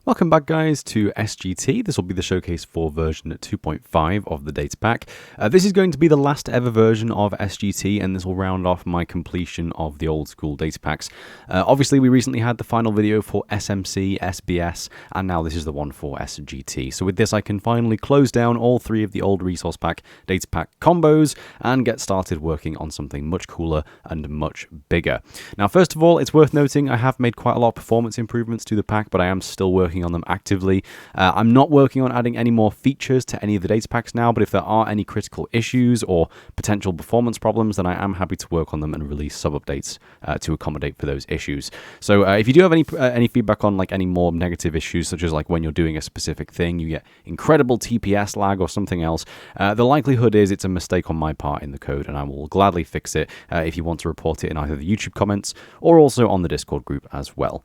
Welcome back, guys, to SGT. This will be the showcase for version 2.5 of the Datapack. This is going to be the last ever version of SGT, and this will round off my completion of the old school Datapacks. Obviously, we recently had the final video for SMC, SBS, and now this is the one for SGT. So with this, I can finally close down all three of the old resource pack Datapack combos and get started working on something much cooler and much bigger. Now, first of all, it's worth noting I have made quite a lot of performance improvements to the pack, but I am still working on them actively. I'm not working on adding any more features to any of the data packs now, but if there are any critical issues or potential performance problems, then I am happy to work on them and release sub-updates to accommodate for those issues. So if you do have any feedback on like any more negative issues, such as like when you're doing a specific thing, you get incredible TPS lag or something else, the likelihood is it's a mistake on my part in the code, and I will gladly fix it if you want to report it in either the YouTube comments or also on the Discord group as well.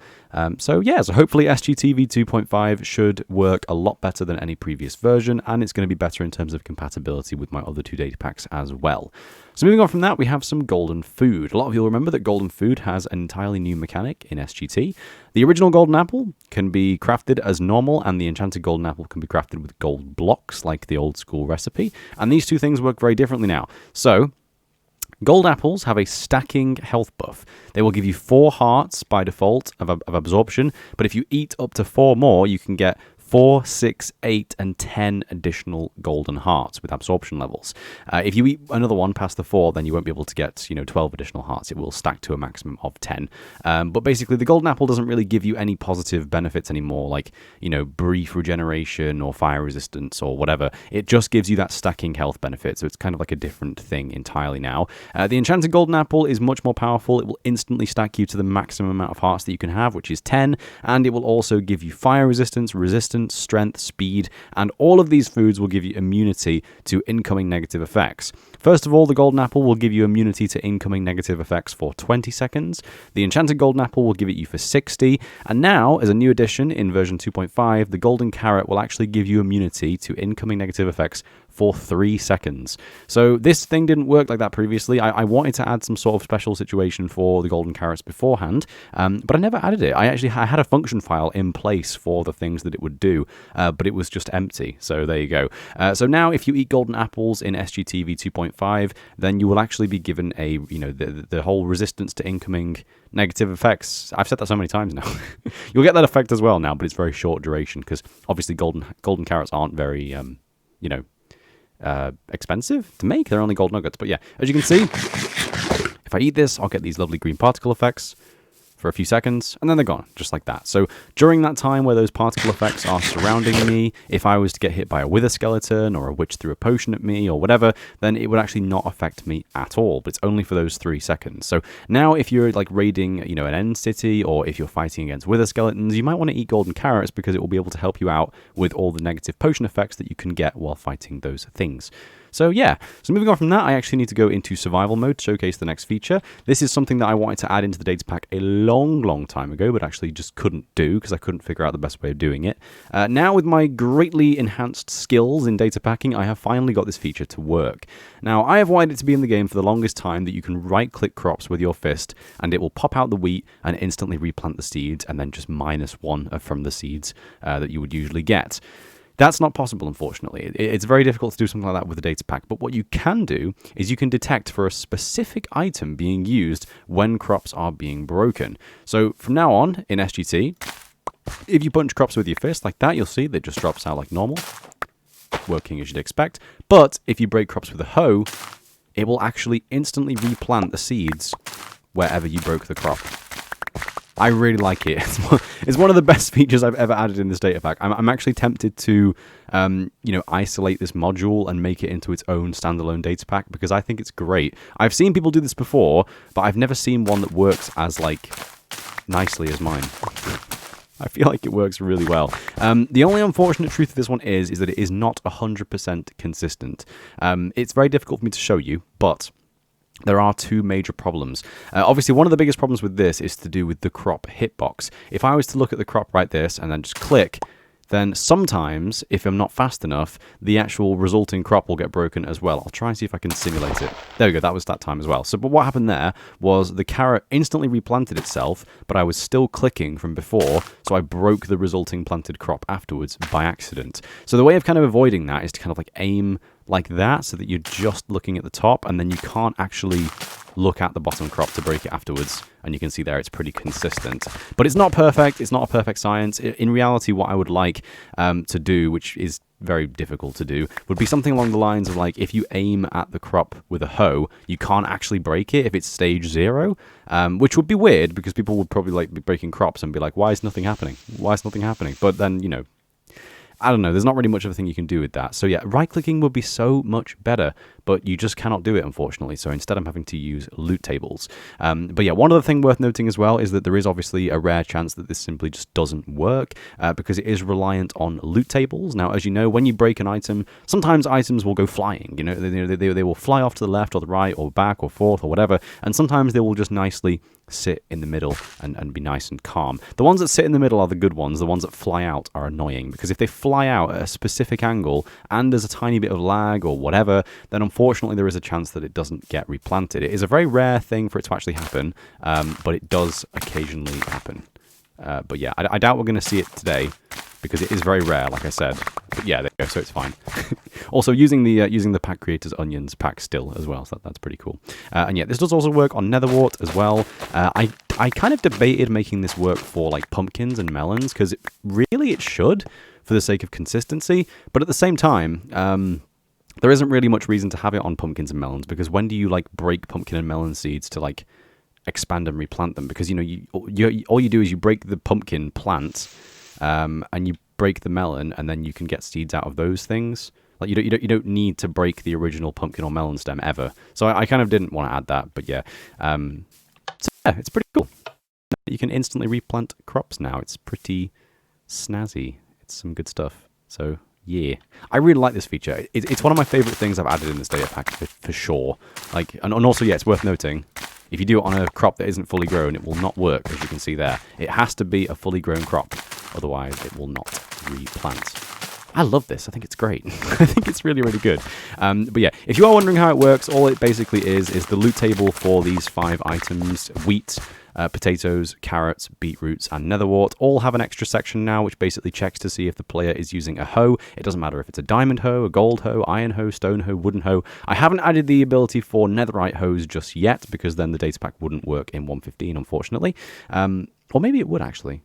So hopefully SGT v2.5 should work a lot better than any previous version, and it's going to be better in terms of compatibility with my other two data packs as well. So moving on from that, we have some golden food. A lot of you will remember that golden food has an entirely new mechanic in SGT. The original golden apple can be crafted as normal, and the enchanted golden apple can be crafted with gold blocks like the old school recipe, and these two things work very differently now. So gold apples have a stacking health buff. They will give you 4 hearts by default of absorption, but if you eat up to 4 more, you can get 4, 6, 8, and 10 additional golden hearts with absorption levels. If you eat another one past the 4, then you won't be able to get 12 additional hearts. It will stack to a maximum of 10. But basically, the golden apple doesn't really give you any positive benefits anymore, like brief regeneration or fire resistance or whatever. It just gives you that stacking health benefit, so it's kind of like a different thing entirely now. The enchanted golden apple is much more powerful. It will instantly stack you to the maximum amount of hearts that you can have, which is 10, and it will also give you fire resistance, strength, speed, and all of these foods will give you immunity to incoming negative effects. First of all, the golden apple will give you immunity to incoming negative effects for 20 seconds. The enchanted golden apple will give it you for 60, and now, as a new addition in version 2.5, the golden carrot will actually give you immunity to incoming negative effects for 3 seconds. So this thing didn't work like that previously. I wanted to add some sort of special situation for the golden carrots beforehand, but I never added it. I had a function file in place for the things that it would do, but it was just empty. So there you go. So now if you eat golden apples in SGT v2.5, then you will actually be given a, the whole resistance to incoming negative effects. I've said that so many times now. You'll get that effect as well now, but it's very short duration because obviously golden carrots aren't very, expensive to make. They're only gold nuggets. But yeah, as you can see, if I eat this, I'll get these lovely green particle effects for a few seconds, and then they're gone, just like that. So during that time where those particle effects are surrounding me, if I was to get hit by a wither skeleton or a witch threw a potion at me or whatever, then it would actually not affect me at all, but it's only for those 3 seconds. So now if you're like raiding, an end city, or if you're fighting against wither skeletons, you might want to eat golden carrots because it will be able to help you out with all the negative potion effects that you can get while fighting those things. So yeah, so moving on from that, I actually need to go into survival mode to showcase the next feature. This is something that I wanted to add into the data pack a long time ago, but actually just couldn't do because I couldn't figure out the best way of doing it. Now with my greatly enhanced skills in data packing, I have finally got this feature to work. Now, I have wanted it to be in the game for the longest time that you can right-click crops with your fist, and it will pop out the wheat and instantly replant the seeds, and then just -1 from the seeds that you would usually get. That's not possible, unfortunately. It's very difficult to do something like that with the data pack, but what you can do is you can detect for a specific item being used when crops are being broken. So from now on, in SGT, if you punch crops with your fist like that, you'll see that it just drops out like normal, working as you'd expect. But if you break crops with a hoe, it will actually instantly replant the seeds wherever you broke the crop. I really like it. It's one of the best features I've ever added in this data pack. I'm actually tempted to, isolate this module and make it into its own standalone data pack because I think it's great. I've seen people do this before, but I've never seen one that works as nicely as mine. I feel like it works really well. The only unfortunate truth of this one is that it is not 100% consistent. It's very difficult for me to show you, but there are 2 major problems. Obviously, one of the biggest problems with this is to do with the crop hitbox. If I was to look at the crop right this and then just click, then sometimes, if I'm not fast enough, the actual resulting crop will get broken as well. I'll try and see if I can simulate it. There we go, that was that time as well. So, but what happened there was the carrot instantly replanted itself, but I was still clicking from before, so I broke the resulting planted crop afterwards by accident. So the way of kind of avoiding that is to kind of like aim like that, so that you're just looking at the top, and then you can't actually look at the bottom crop to break it afterwards, and you can see there it's pretty consistent. But it's not perfect, it's not a perfect science. In reality, what I would like to do, which is very difficult to do, would be something along the lines of like, if you aim at the crop with a hoe, you can't actually break it if it's stage 0, which would be weird, because people would probably like be breaking crops and be like, why is nothing happening? Why is nothing happening? But then, you know, I don't know, there's not really much of a thing you can do with that. So yeah, right-clicking would be so much better, but you just cannot do it, unfortunately. So instead I'm having to use loot tables. But yeah, one other thing worth noting as well is that there is obviously a rare chance that this simply just doesn't work, because it is reliant on loot tables. Now, as you know, when you break an item, sometimes items will go flying. You know, they will fly off to the left or the right or back or forth or whatever, and sometimes they will just nicely sit in the middle and be nice and calm. The ones that sit in the middle are the good ones. The ones that fly out are annoying, because if they fly out at a specific angle and there's a tiny bit of lag or whatever, then unfortunately there is a chance that it doesn't get replanted. It is a very rare thing for it to actually happen, but it does occasionally happen. But yeah, I doubt we're going to see it today, because it is very rare, like I said. But yeah, there you go, so it's fine. Also, using the pack creators onions pack still as well, so that's pretty cool. And yeah, this does also work on netherwort as well. I kind of debated making this work for like pumpkins and melons, because really it should, for the sake of consistency. But at the same time, there isn't really much reason to have it on pumpkins and melons, because when do you like break pumpkin and melon seeds to like expand and replant them? Because, you know, all you do is you break the pumpkin plant, and you break the melon, and then you can get seeds out of those things. Like you don't need to break the original pumpkin or melon stem ever. So I kind of didn't want to add that, but yeah. So yeah, it's pretty cool. You can instantly replant crops now. It's pretty snazzy. It's some good stuff. So yeah, I really like this feature. It's one of my favorite things I've added in this data pack for sure. Like, and also, yeah, it's worth noting, if you do it on a crop that isn't fully grown, it will not work, as you can see there. It has to be a fully grown crop, otherwise it will not replant. I love this. I think it's great. I think it's really, really good. But yeah, if you are wondering how it works, all it basically is the loot table for these 5 items: wheat, potatoes, carrots, beetroots, and netherwort all have an extra section now, which basically checks to see if the player is using a hoe. It doesn't matter if it's a diamond hoe, a gold hoe, iron hoe, stone hoe, wooden hoe. I haven't added the ability for netherite hoes just yet, because then the data pack wouldn't work in 1.15, unfortunately. Or maybe it would actually.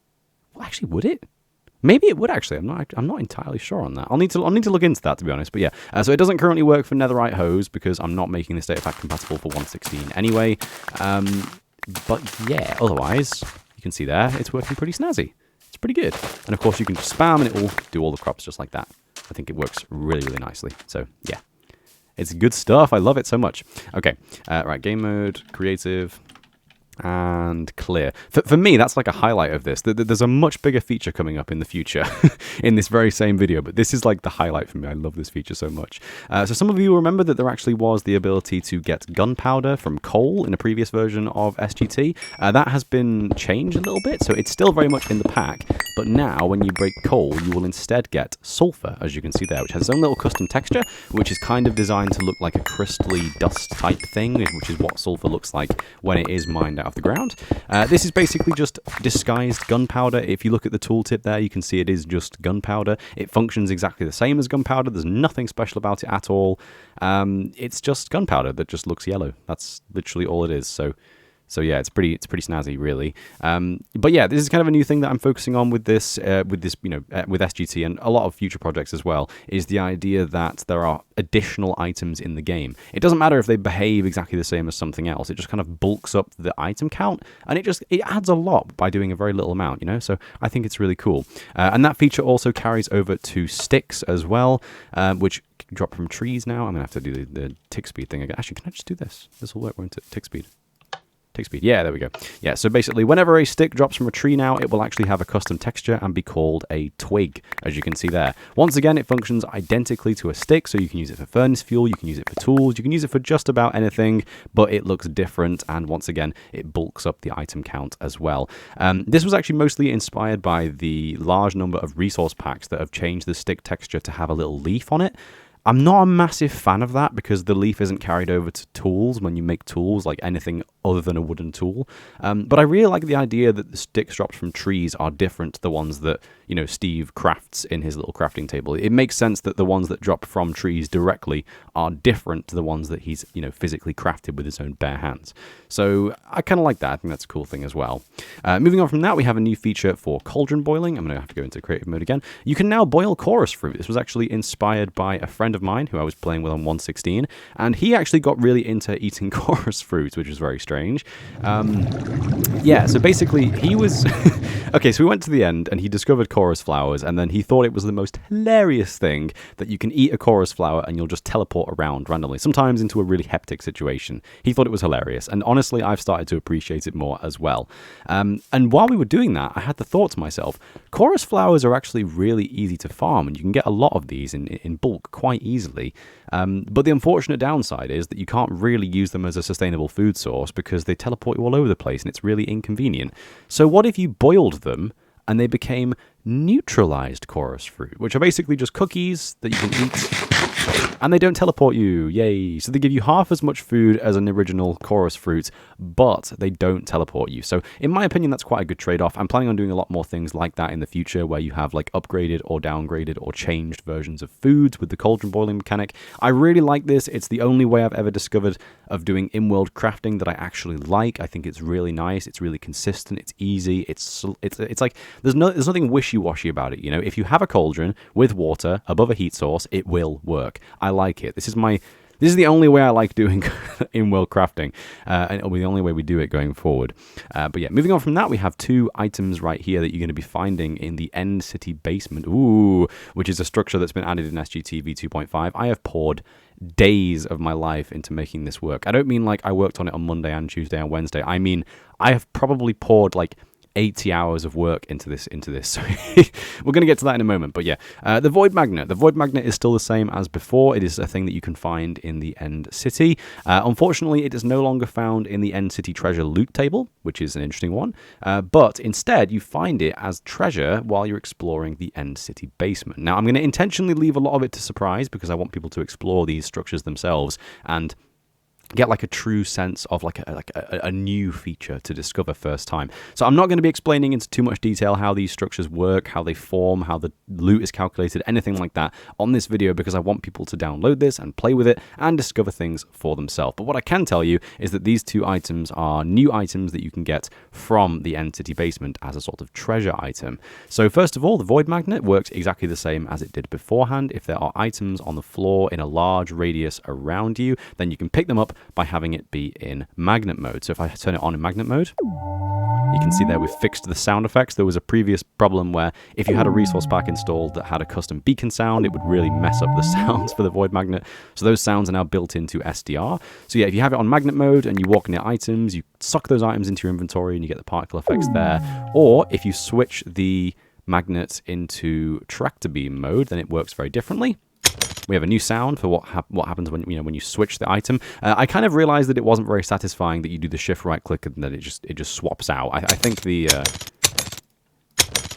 Well, actually, would it? Maybe it would actually. I'm not entirely sure on that. I'll need to look into that, to be honest. But yeah, so it doesn't currently work for netherite hoes, because I'm not making this data pack compatible for 1.16 anyway. But yeah, otherwise, you can see there, it's working pretty snazzy. It's pretty good. And of course, you can just spam and it will do all the crops just like that. I think it works really, really nicely. So yeah, it's good stuff. I love it so much. Okay, right, game mode, creative, and clear. For me, that's like a highlight of this. There's a much bigger feature coming up in the future in this very same video, but this is like the highlight for me. I love this feature so much. So some of you will remember that there actually was the ability to get gunpowder from coal in a previous version of SGT. That has been changed a little bit, so it's still very much in the pack, but now when you break coal, you will instead get sulfur, as you can see there, which has its own little custom texture, which is kind of designed to look like a crystally dust type thing, which is what sulfur looks like when it is mined out of the ground. This is basically just disguised gunpowder. If you look at the tooltip there, you can see it is just gunpowder. It functions exactly the same as gunpowder. There's nothing special about it at all. It's just gunpowder that just looks yellow. That's literally all it is. So yeah, it's pretty snazzy, really. But yeah, this is kind of a new thing that I'm focusing on with this, with SGT and a lot of future projects as well, is the idea that there are additional items in the game. It doesn't matter if they behave exactly the same as something else. It just kind of bulks up the item count, and it adds a lot by doing a very little amount, you know? So I think it's really cool. And that feature also carries over to sticks as well, which can drop from trees now. I'm going to have to do the tick speed thing again. Actually, can I just do this? This will work, won't it? Tick speed. Take speed. Yeah, there we go. Yeah, so basically, whenever a stick drops from a tree now, it will actually have a custom texture and be called a twig, as you can see there. Once again, it functions identically to a stick, so you can use it for furnace fuel, you can use it for tools, you can use it for just about anything, but it looks different, and once again, it bulks up the item count as well. This was actually mostly inspired by the large number of resource packs that have changed the stick texture to have a little leaf on it. I'm not a massive fan of that because the leaf isn't carried over to tools when you make tools, like anything other than a wooden tool. But I really like the idea that the sticks dropped from trees are different to the ones that, you know, Steve crafts in his little crafting table. It makes sense that the ones that drop from trees directly are different to the ones that he's, you know, physically crafted with his own bare hands. So I kind of like that. I think that's a cool thing as well. Moving on from that, we have a new feature for cauldron boiling. I'm going to have to go into creative mode again. You can now boil chorus fruit. This was actually inspired by a friend of mine who I was playing with on 1.16, and he actually got really into eating chorus fruit, which was very strange. Yeah, so basically he was... Okay, so we went to the end and he discovered chorus flowers, and then he thought it was the most hilarious thing that you can eat a chorus flower and you'll just teleport around randomly, sometimes into a really hectic situation. He thought it was hilarious, and honestly, I've started to appreciate it more as well. And while we were doing that, I had the thought to myself, chorus flowers are actually really easy to farm, and you can get a lot of these in bulk quite easily. But the unfortunate downside is that you can't really use them as a sustainable food source because they teleport you all over the place and it's really inconvenient. So what if you boiled them and they became neutralized chorus fruit, which are basically just cookies that you can eat, and they don't teleport you. Yay. So they give you half as much food as an original chorus fruit, but they don't teleport you. So in my opinion, that's quite a good trade-off. I'm planning on doing a lot more things like that in the future, where you have like upgraded or downgraded or changed versions of foods with the cauldron boiling mechanic. I really like this. It's the only way I've ever discovered of doing in-world crafting that I actually like. I think it's really nice. It's really consistent. It's easy. It's like there's nothing wishy-washy about it. You know, if you have a cauldron with water above a heat source, it will work. I like it. This is the only way I like doing in-world crafting, and it'll be the only way we do it going forward. But yeah, moving on from that, we have two items right here that you're going to be finding in the End City Basement, which is a structure that's been added in SGT v2.5. I have poured days of my life into making this work. I don't mean like I worked on it on Monday and Tuesday and Wednesday. I mean, I have probably poured like 80 hours of work into this. So we're going to get to that in a moment. But yeah, the Void Magnet. The Void Magnet is still the same as before. It is a thing that you can find in the End City. Unfortunately, it is no longer found in the End City treasure loot table, which is an interesting one. But instead, you find it as treasure while you're exploring the End City basement. Now, I'm going to intentionally leave a lot of it to surprise because I want people to explore these structures themselves and get like a true sense of like a new feature to discover first time. So I'm not going to be explaining into too much detail how these structures work, how they form, how the loot is calculated, anything like that on this video, because I want people to download this and play with it and discover things for themselves. But what I can tell you is that these two items are new items that you can get from the End City basement as a sort of treasure item. So first of all, the Void Magnet works exactly the same as it did beforehand. If there are items on the floor in a large radius around you, then you can pick them up by having it be in magnet mode. So if I turn it on in magnet mode, you can see there we've fixed the sound effects. There was a previous problem where if you had a resource pack installed that had a custom beacon sound, it would really mess up the sounds for the Void Magnet. So those sounds are now built into SDR. So yeah, if you have it on magnet mode and you walk near items, you suck those items into your inventory and you get the particle effects there. Or if you switch the magnet into tractor beam mode, then it works very differently. We have a new sound for what happens when you switch the item. I kind of realized that it wasn't very satisfying that you do the shift right click and then it just swaps out. I think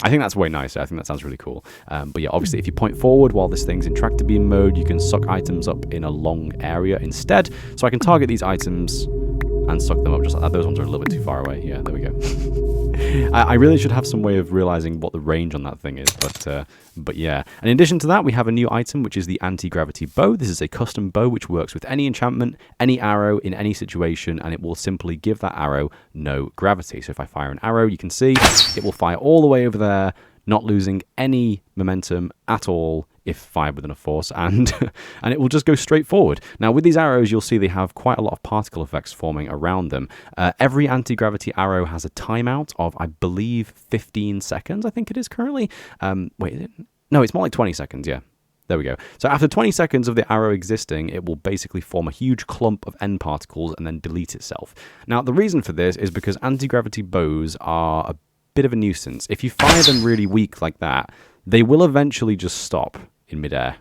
that's way nicer. I think that sounds really cool. But yeah, obviously if you point forward while this thing's in tractor beam mode, you can suck items up in a long area instead. So I can target these items and suck them up just like that. Those ones are a little bit too far away. Yeah, there we go. I really should have some way of realizing what the range on that thing is, but yeah. And in addition to that, we have a new item, which is the anti-gravity bow. This is a custom bow which works with any enchantment, any arrow in any situation, and it will simply give that arrow no gravity. So if I fire an arrow, you can see it will fire all the way over there, not losing any momentum at all if fired with enough force, and it will just go straight forward. Now, with these arrows, you'll see they have quite a lot of particle effects forming around them. Every anti-gravity arrow has a timeout of, I believe, 15 seconds, I think it is currently. Wait, is it? No, it's more like 20 seconds, yeah. There we go. So after 20 seconds of the arrow existing, it will basically form a huge clump of end particles and then delete itself. Now, the reason for this is because anti-gravity bows are a bit of a nuisance. If you fire them really weak like that, they will eventually just stop in midair,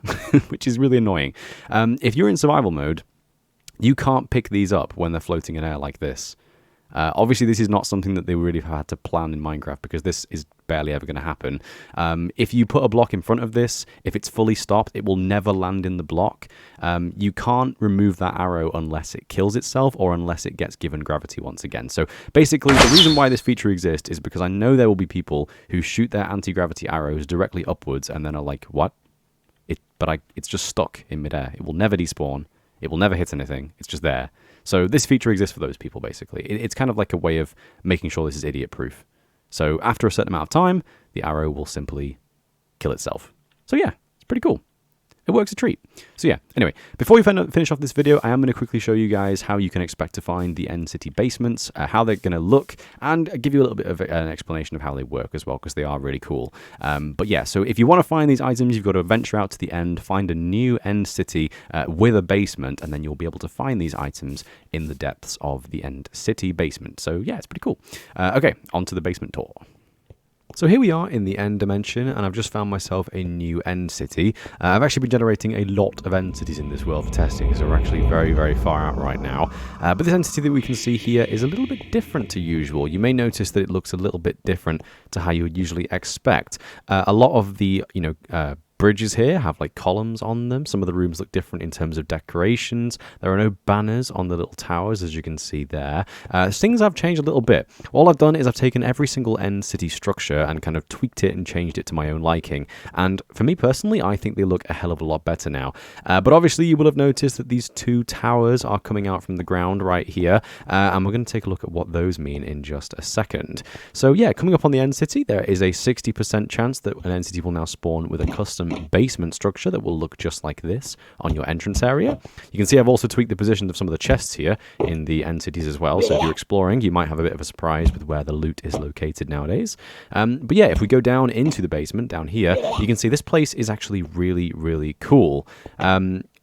which is really annoying. If you're in survival mode, you can't pick these up when they're floating in air like this. Obviously, this is not something that they really have had to plan in Minecraft because this is barely ever going to happen. If you put a block in front of this, if it's fully stopped, it will never land in the block. You can't remove that arrow unless it kills itself or unless it gets given gravity once again. So basically, the reason why this feature exists is because I know there will be people who shoot their anti-gravity arrows directly upwards and then are like, what? It's just stuck in midair. It will never despawn. It will never hit anything. It's just there. So this feature exists for those people, basically. It's kind of like a way of making sure this is idiot-proof. So after a certain amount of time, the arrow will simply kill itself. So yeah, it's pretty cool. It works a treat. So yeah, anyway, before we finish off this video, I am going to quickly show you guys how you can expect to find the End City basements, how they're going to look, and give you a little bit of an explanation of how they work as well, because they are really cool. But yeah, so if you want to find these items, you've got to venture out to the end, find a new End City with a basement, and then you'll be able to find these items in the depths of the End City basement. So yeah, it's pretty cool. Okay, on to the basement tour. So here we are in the end dimension, and I've just found myself a new end city. I've actually been generating a lot of end cities in this world for testing, so we're actually very, very far out right now. But this end city that we can see here is a little bit different to usual. You may notice that it looks a little bit different to how you would usually expect. A lot of the, bridges here have like columns on them. Some of the rooms look different in terms of decorations. There are no banners on the little towers, as you can see there. Things have changed a little bit. All I've done is I've taken every single end city structure and kind of tweaked it and changed it to my own liking. And for me personally, I think they look a hell of a lot better now. But obviously you will have noticed that these two towers are coming out from the ground right here. And we're going to take a look at what those mean in just a second. So yeah, coming up on the end city, there is a 60% chance that an end city will now spawn with a custom basement structure that will look just like this on your entrance area. You can see I've also tweaked the position of some of the chests here in the end cities as well, so if you're exploring you might have a bit of a surprise with where the loot is located nowadays. But yeah, if we go down into the basement down here, you can see this place is actually really, really cool.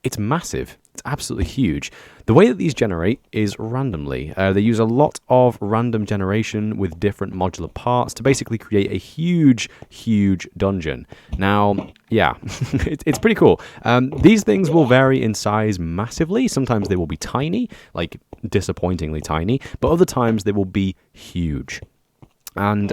It's massive. It's absolutely huge. The way that these generate is randomly. They use a lot of random generation with different modular parts to basically create a huge, huge dungeon. Now, yeah, it's pretty cool. These things will vary in size massively. Sometimes they will be tiny, like disappointingly tiny, but other times they will be huge. And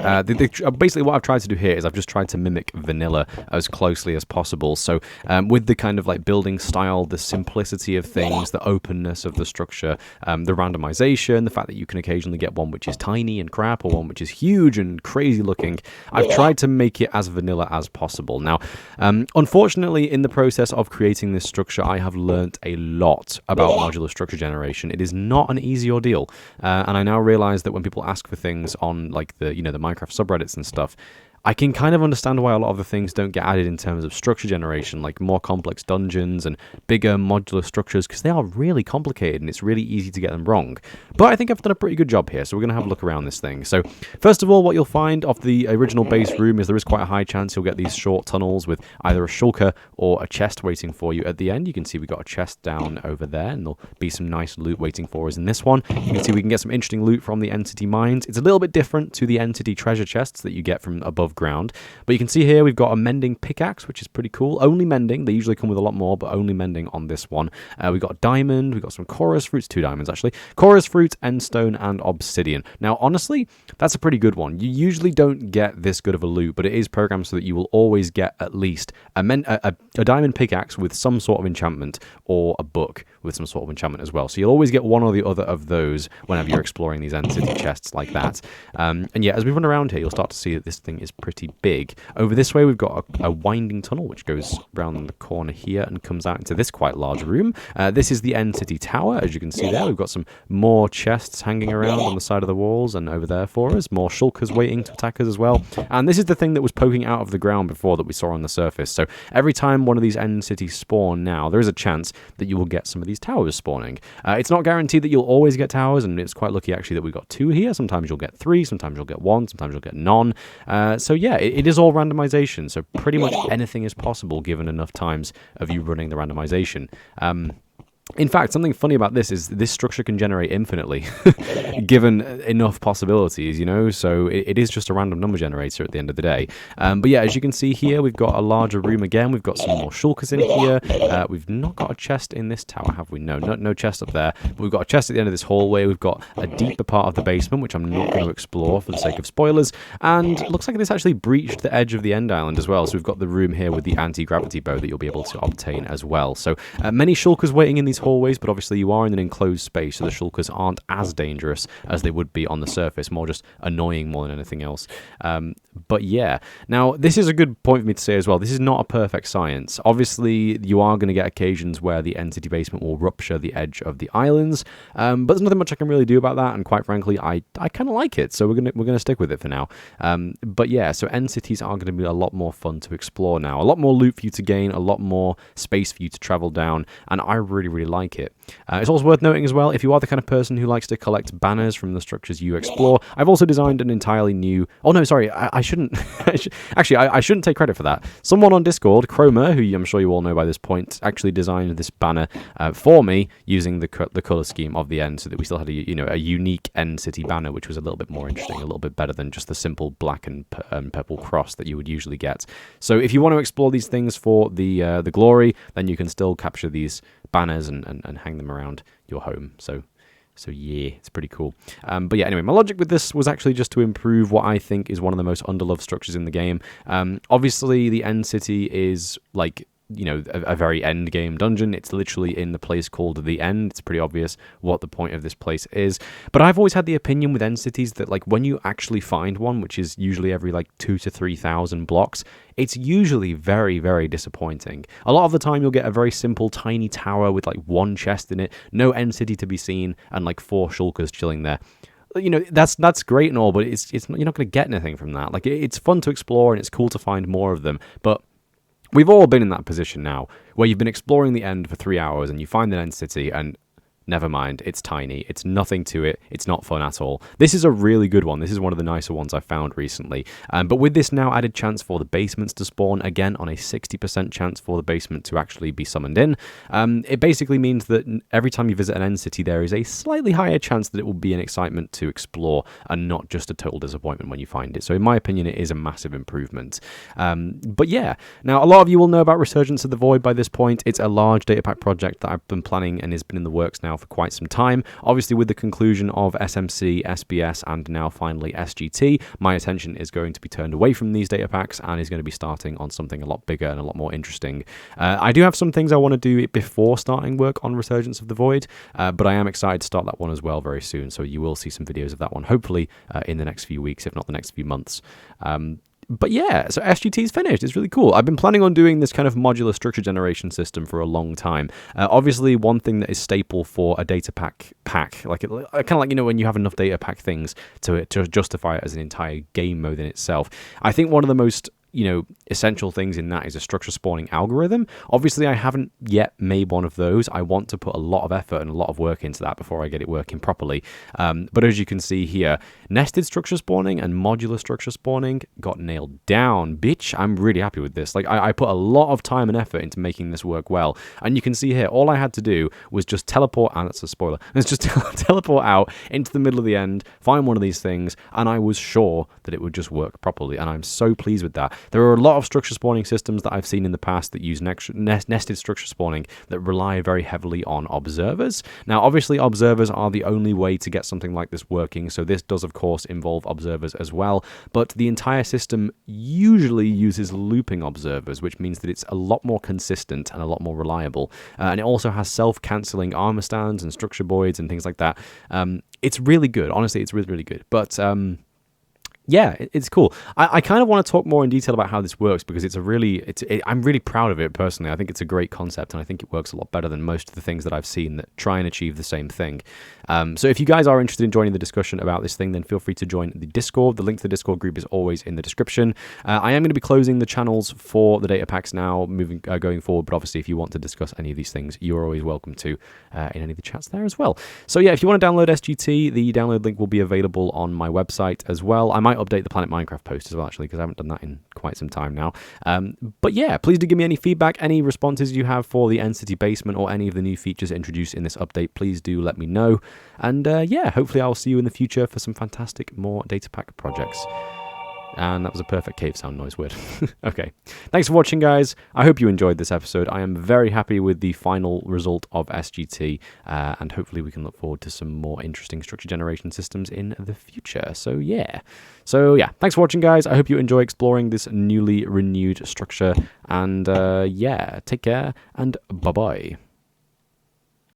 basically what I've tried to do here is I've just tried to mimic vanilla as closely as possible. So with the kind of like building style, the simplicity of things, the openness of the structure, the randomization, the fact that you can occasionally get one which is tiny and crap or one which is huge and crazy looking, I've tried to make it as vanilla as possible. Now, unfortunately, in the process of creating this structure, I have learnt a lot about modular structure generation. It is not an easy ordeal. And I now realize that when people ask for things on like the Minecraft subreddits and stuff, I can kind of understand why a lot of the things don't get added in terms of structure generation, like more complex dungeons and bigger modular structures, because they are really complicated and it's really easy to get them wrong. But I think I've done a pretty good job here, so we're going to have a look around this thing. So first of all, what you'll find of the original base room is there is quite a high chance you'll get these short tunnels with either a shulker or a chest waiting for you at the end. You can see we got a chest down over there, and there'll be some nice loot waiting for us in this one. You can see we can get some interesting loot from the Entity mines. It's a little bit different to the Entity treasure chests that you get from above ground. But you can see here we've got a mending pickaxe, which is pretty cool. Only mending. They usually come with a lot more, but only mending on this one. We've got a diamond. We've got some chorus fruits. 2 diamonds, actually. Chorus fruit, endstone, and obsidian. Now, honestly, that's a pretty good one. You usually don't get this good of a loot, but it is programmed so that you will always get at least a diamond pickaxe with some sort of enchantment or a book with some sort of enchantment as well. So you'll always get one or the other of those whenever you're exploring these end city chests like that. And yeah, as we run around here, you'll start to see that this thing is pretty big. Over this way, we've got a winding tunnel which goes around the corner here and comes out into this quite large room. This is the End City Tower, as you can see there. We've got some more chests hanging around on the side of the walls and over there for us. More shulkers waiting to attack us as well. And this is the thing that was poking out of the ground before that we saw on the surface. So every time one of these End Cities spawn now, there is a chance that you will get some of these these towers spawning. It's not guaranteed that you'll always get towers, and it's quite lucky actually that we got 2 here. Sometimes you'll get 3, sometimes you'll get 1, sometimes you'll get none. So yeah, it is all randomization, so pretty much anything is possible given enough times of you running the randomization. In fact, something funny about this is this structure can generate infinitely, given enough possibilities, you know, so it is just a random number generator at the end of the day. But yeah, as you can see here, we've got a larger room again, we've got some more shulkers in here, we've not got a chest in this tower, have we? No chest up there, but we've got a chest at the end of this hallway, we've got a deeper part of the basement, which I'm not going to explore for the sake of spoilers, and it looks like this actually breached the edge of the end island as well, so we've got the room here with the anti-gravity bow that you'll be able to obtain as well. So many shulkers waiting in these hallways, but obviously you are in an enclosed space, so the shulkers aren't as dangerous as they would be on the surface, more just annoying more than anything else. But yeah, now this is a good point for me to say as well, this is not a perfect science. Obviously you are going to get occasions where the entity basement will rupture the edge of the islands, but there's nothing much I can really do about that, and quite frankly I kind of like it, so we're gonna stick with it for now. But yeah, so end cities are going to be a lot more fun to explore now, a lot more loot for you to gain, a lot more space for you to travel down, and I really like it. It's also worth noting as well, if you are the kind of person who likes to collect banners from the structures you explore, I've also designed an entirely new... Oh no, sorry, I shouldn't... Actually, I shouldn't take credit for that. Someone on Discord, Chroma, who I'm sure you all know by this point, actually designed this banner for me using the colour scheme of the end, so that we still had a unique end city banner, which was a little bit more interesting, a little bit better than just the simple black and purple cross that you would usually get. So if you want to explore these things for the glory, then you can still capture these banners and hang them around your home. So yeah, it's pretty cool. But yeah, anyway, my logic with this was actually just to improve what I think is one of the most underloved structures in the game. Obviously, the end city is like, you know, a very end game dungeon. It's literally in the place called the end. It's pretty obvious what the point of this place is. But I've always had the opinion with end cities that, like, when you actually find one, which is usually every like 2,000 to 3,000 blocks, it's usually very disappointing. A lot of the time you'll get a very simple tiny tower with like 1 chest in it, no end city to be seen, and like 4 shulkers chilling there. You know, that's great and all, but it's you're not going to get anything from that. Like, it's fun to explore and it's cool to find more of them, but we've all been in that position now, where you've been exploring the end for 3 hours and you find an end city and never mind, it's tiny, it's nothing to it, it's not fun at all. This is a really good one. This is one of the nicer ones I've found recently. But with this now added chance for the basements to spawn, again on a 60% chance for the basement to actually be summoned in, it basically means that every time you visit an end city, there is a slightly higher chance that it will be an excitement to explore and not just a total disappointment when you find it. So in my opinion, it is a massive improvement. But yeah, now a lot of you will know about Resurgence of the Void by this point. It's a large data pack project that I've been planning and has been in the works now for quite some time. Obviously, with the conclusion of SMC, SBS, and now finally SGT, my attention is going to be turned away from these data packs and is going to be starting on something a lot bigger and a lot more interesting. I do have some things I want to do before starting work on Resurgence of the Void, but I am excited to start that one as well very soon, so you will see some videos of that one, hopefully in the next few weeks, if not the next few months. But yeah, so SGT is finished. It's really cool. I've been planning on doing this kind of modular structure generation system for a long time. Obviously, one thing that is staple for a data pack, like kind of like, you know, when you have enough data pack things to justify it as an entire game mode in itself. I think one of the most, you know, essential things in that is a structure spawning algorithm. Obviously, I haven't yet made one of those. I want to put a lot of effort and a lot of work into that before I get it working properly. But as you can see here, nested structure spawning and modular structure spawning got nailed down. Bitch, I'm really happy with this. Like, I put a lot of time and effort into making this work well. And you can see here, all I had to do was just teleport, and that's a spoiler, let's just teleport out into the middle of the end, find one of these things, and I was sure that it would just work properly. And I'm so pleased with that. There are a lot of structure spawning systems that I've seen in the past that use nested structure spawning that rely very heavily on observers. Now, obviously, observers are the only way to get something like this working, so this does, of course, involve observers as well, but the entire system usually uses looping observers, which means that it's a lot more consistent and a lot more reliable, and it also has self-cancelling armor stands and structure voids and things like that. It's really good. Honestly, it's really good, but Yeah, it's cool. I kind of want to talk more in detail about how this works because I'm really proud of it personally. I think it's a great concept and I think it works a lot better than most of the things that I've seen that try and achieve the same thing. So if you guys are interested in joining the discussion about this thing, then feel free to join the Discord. The link to the Discord group is always in the description. I am going to be closing the channels for the Datapacks now, going forward. But obviously, if you want to discuss any of these things, you're always welcome to in any of the chats there as well. So yeah, if you want to download SGT, the download link will be available on my website as well. I might update the Planet Minecraft post as well, actually, because I haven't done that in quite some time now. But yeah, please do give me any feedback, any responses you have for the Entity Basement or any of the new features introduced in this update. Please do let me know. And yeah, hopefully I'll see you in the future for some fantastic more Datapack projects. And that was a perfect cave sound noise, weird. Okay, thanks for watching, guys. I hope you enjoyed this episode. I am very happy with the final result of SGT, and hopefully we can look forward to some more interesting structure generation systems in the future. So yeah, thanks for watching, guys. I hope you enjoy exploring this newly renewed structure, and yeah, take care, and bye-bye.